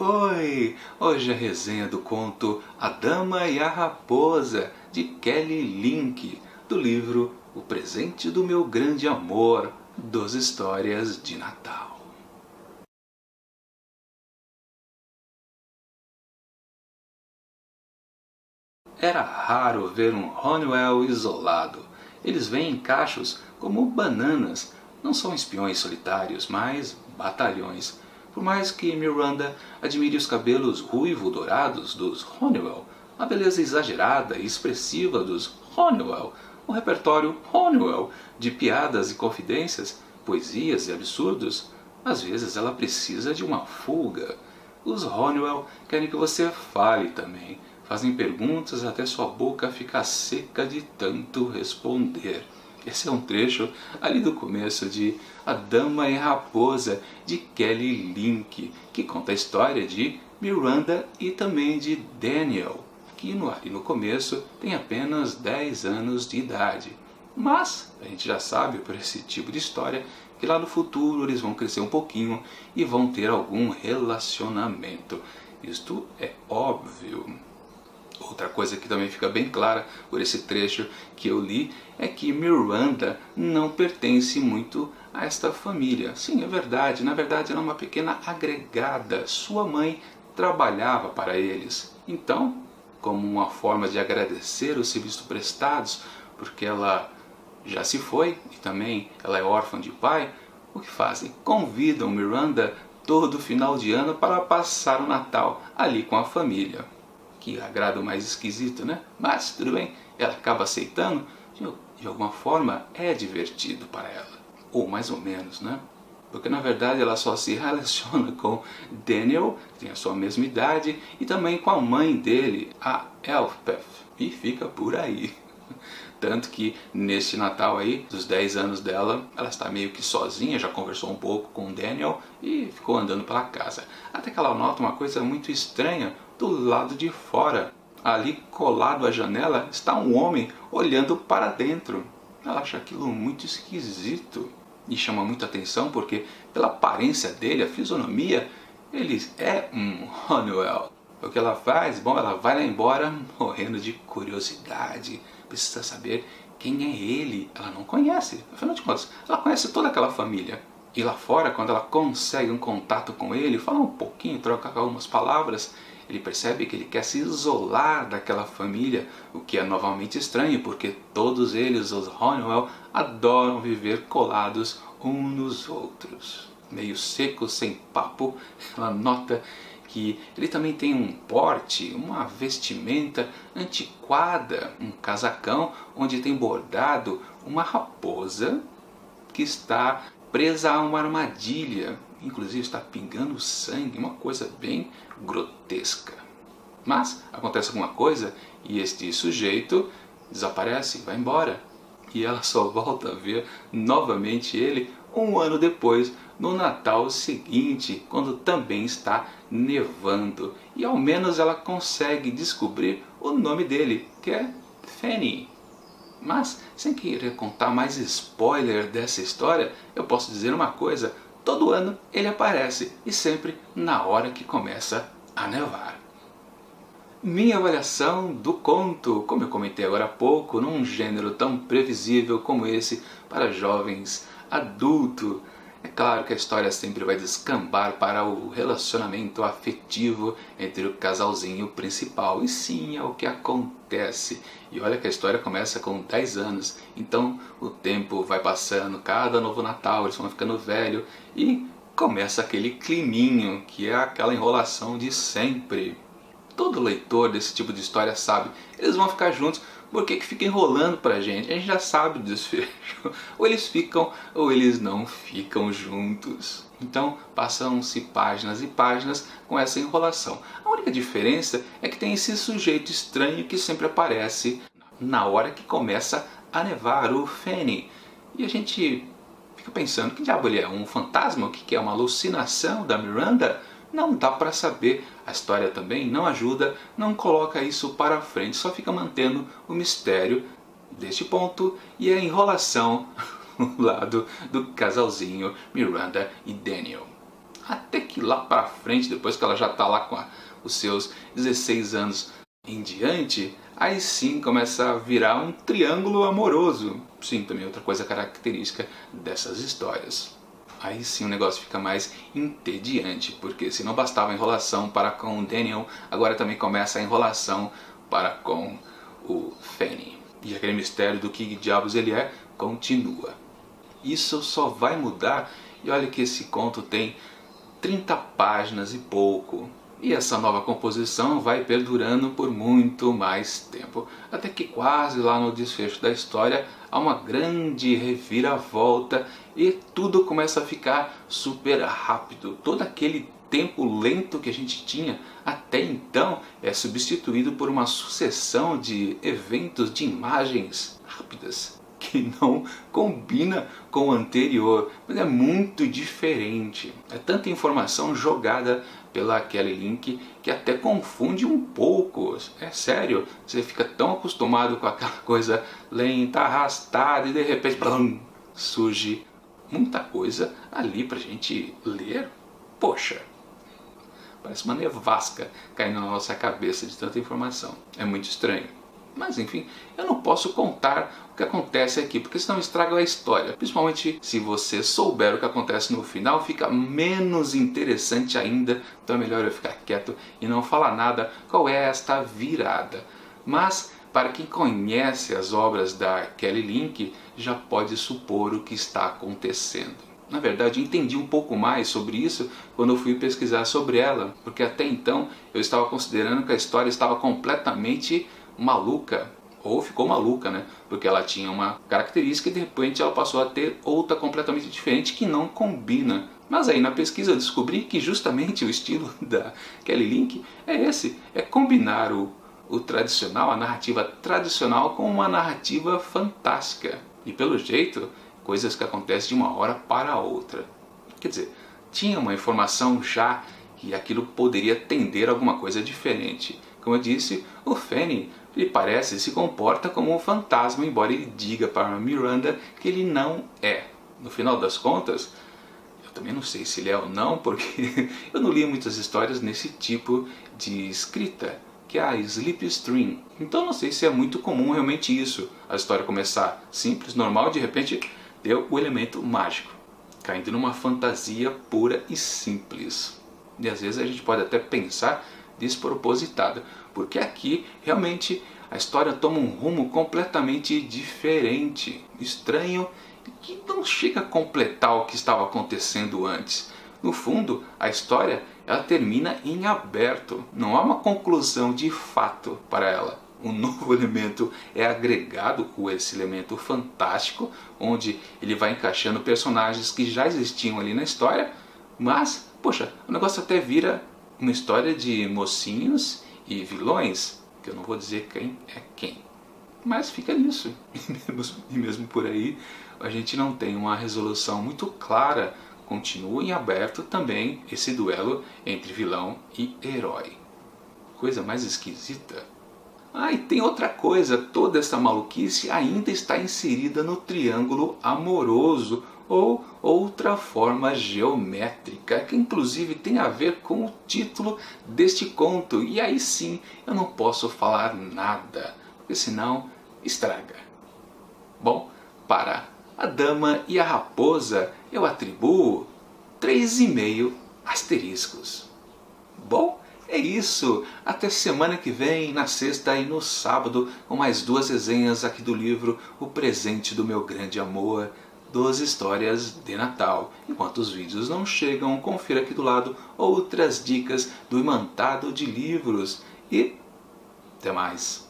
Oi! Hoje é a resenha do conto A Dama e a Raposa, de Kelly Link, do livro O Presente do Meu Grande Amor, 12 Histórias de Natal. Era raro ver um Honeywell isolado. Eles vêm em cachos como bananas. Não são espiões solitários, mas batalhões. Por mais que Miranda admire os cabelos ruivo-dourados dos Honeywell, a beleza exagerada e expressiva dos Honeywell, o repertório Honeywell de piadas e confidências, poesias e absurdos, às vezes ela precisa de uma fuga. Os Honeywell querem que você fale também. Fazem perguntas até sua boca ficar seca de tanto responder. Esse é um trecho ali do começo de A Dama e a Raposa, de Kelly Link, que conta a história de Miranda e também de Daniel, que ali no começo tem apenas 10 anos de idade. Mas a gente já sabe por esse tipo de história que lá no futuro eles vão crescer um pouquinho e vão ter algum relacionamento. Isto é óbvio. Outra coisa que também fica bem clara por esse trecho que eu li é que Miranda não pertence muito a esta família. Sim, é verdade, na verdade ela é uma pequena agregada. Sua mãe trabalhava para eles. Então, como uma forma de agradecer os serviços prestados, porque ela já se foi e também ela é órfã de pai, o que fazem? Convidam Miranda todo final de ano para passar o Natal ali com a família. Que agrado mais esquisito, né? Mas tudo bem, ela acaba aceitando, de alguma forma é divertido para ela. Ou mais ou menos, né? Porque na verdade ela só se relaciona com Daniel, que tem a sua mesma idade, e também com a mãe dele, a Elspeth. E fica por aí. Tanto que neste Natal aí, dos 10 anos dela, ela está meio que sozinha, já conversou um pouco com o Daniel e ficou andando pela casa. Até que ela nota uma coisa muito estranha do lado de fora. Ali colado à janela está um homem olhando para dentro. Ela acha aquilo muito esquisito e chama muita atenção porque pela aparência dele, a fisionomia, ele é um Honeywell. O que ela faz? Bom, ela vai lá embora morrendo de curiosidade. Precisa saber quem é ele. Ela não conhece. Afinal de contas, ela conhece toda aquela família. E lá fora, quando ela consegue um contato com ele, fala um pouquinho, troca algumas palavras, ele percebe que ele quer se isolar daquela família, o que é novamente estranho, porque todos eles, os Honeywell, adoram viver colados uns nos outros. Meio seco, sem papo, ela nota que ele também tem um porte, uma vestimenta antiquada, um casacão onde tem bordado uma raposa que está presa a uma armadilha, inclusive está pingando sangue, uma coisa bem grotesca. Mas acontece alguma coisa e este sujeito desaparece, vai embora. E ela só volta a ver novamente ele um ano depois, no Natal seguinte, quando também está nevando. E ao menos ela consegue descobrir o nome dele, que é Fanny. Mas, sem querer contar mais spoiler dessa história, eu posso dizer uma coisa: todo ano ele aparece, e sempre na hora que começa a nevar. Minha avaliação do conto, como eu comentei agora há pouco, num gênero tão previsível como esse para jovens adultos. É claro que a história sempre vai descambar para o relacionamento afetivo entre o casalzinho principal. E sim, é o que acontece. E olha que a história começa com 10 anos. Então o tempo vai passando, cada novo Natal eles vão ficando velhos e começa aquele climinho, que é aquela enrolação de sempre. Todo leitor desse tipo de história sabe, eles vão ficar juntos, por que fica enrolando pra gente? A gente já sabe o desfecho. Ou eles ficam, ou eles não ficam juntos. Então passam-se páginas e páginas com essa enrolação. A única diferença é que tem esse sujeito estranho que sempre aparece na hora que começa a nevar, o Fanny. E a gente fica pensando, que diabo ele é? Um fantasma? O que é? Uma alucinação da Miranda? Não dá para saber. A história também não ajuda, não coloca isso para frente, só fica mantendo o mistério deste ponto e a enrolação do lado do casalzinho Miranda e Daniel. Até que lá pra frente, depois que ela já tá lá com os seus 16 anos em diante, aí sim começa a virar um triângulo amoroso. Sim, também outra coisa característica dessas histórias. Aí sim o negócio fica mais entediante, porque se não bastava a enrolação para com o Daniel, agora também começa a enrolação para com o Fanny. E aquele mistério do que diabos ele é, continua. Isso só vai mudar, e olha que esse conto tem 30 páginas e pouco. E essa nova composição vai perdurando por muito mais tempo, até que quase lá no desfecho da história há uma grande reviravolta e tudo começa a ficar super rápido. Todo aquele tempo lento que a gente tinha até então é substituído por uma sucessão de eventos de imagens rápidas que não combina com o anterior, mas é muito diferente. É tanta informação jogada pela Kelly Link que até confunde um pouco. É sério, você fica tão acostumado com aquela coisa lenta, arrastada e de repente blum, surge muita coisa ali pra gente ler. Poxa, parece uma nevasca caindo na nossa cabeça de tanta informação. É muito estranho. Mas enfim, eu não posso contar o que acontece aqui, porque senão estraga a história. Principalmente se você souber o que acontece no final, fica menos interessante ainda. Então é melhor eu ficar quieto e não falar nada qual é esta virada. Mas para quem conhece as obras da Kelly Link, já pode supor o que está acontecendo. Na verdade, entendi um pouco mais sobre isso quando eu fui pesquisar sobre ela, porque até então eu estava considerando que a história estava completamente maluca, ou ficou maluca, né? Porque ela tinha uma característica e de repente ela passou a ter outra completamente diferente que não combina. Mas aí na pesquisa eu descobri que justamente o estilo da Kelly Link é esse, é combinar o tradicional, a narrativa tradicional com uma narrativa fantástica. E pelo jeito, coisas que acontecem de uma hora para outra. Quer dizer, tinha uma informação já que aquilo poderia tender a alguma coisa diferente. Como eu disse, o Fanny se comporta como um fantasma, embora ele diga para Miranda que ele não é. No final das contas, eu também não sei se ele é ou não, porque eu não li muitas histórias nesse tipo de escrita, que é a slipstream. Então não sei se é muito comum realmente isso, a história começar simples, normal, de repente deu o elemento mágico, caindo numa fantasia pura e simples. E às vezes a gente pode até pensar despropositada, porque aqui realmente a história toma um rumo completamente diferente, estranho, que não chega a completar o que estava acontecendo antes. No fundo, a história ela termina em aberto, não há uma conclusão de fato para ela. Um novo elemento é agregado, esse elemento fantástico, onde ele vai encaixando personagens que já existiam ali na história, mas, poxa, o negócio até vira uma história de mocinhos e vilões, que eu não vou dizer quem é quem. Mas fica nisso. E mesmo por aí, a gente não tem uma resolução muito clara. Continua em aberto também esse duelo entre vilão e herói. Coisa mais esquisita. Ah, e tem outra coisa. Toda essa maluquice ainda está inserida no triângulo amoroso, ou outra forma geométrica, que inclusive tem a ver com o título deste conto. E aí sim, eu não posso falar nada, porque senão estraga. Bom, para A Dama e a Raposa eu atribuo 3,5 asteriscos. Bom, é isso. Até semana que vem, na sexta e no sábado, com mais 2 resenhas aqui do livro O Presente do Meu Grande Amor, 2 histórias de Natal. Enquanto os vídeos não chegam, confira aqui do lado outras dicas do Imantado de Livros. E até mais!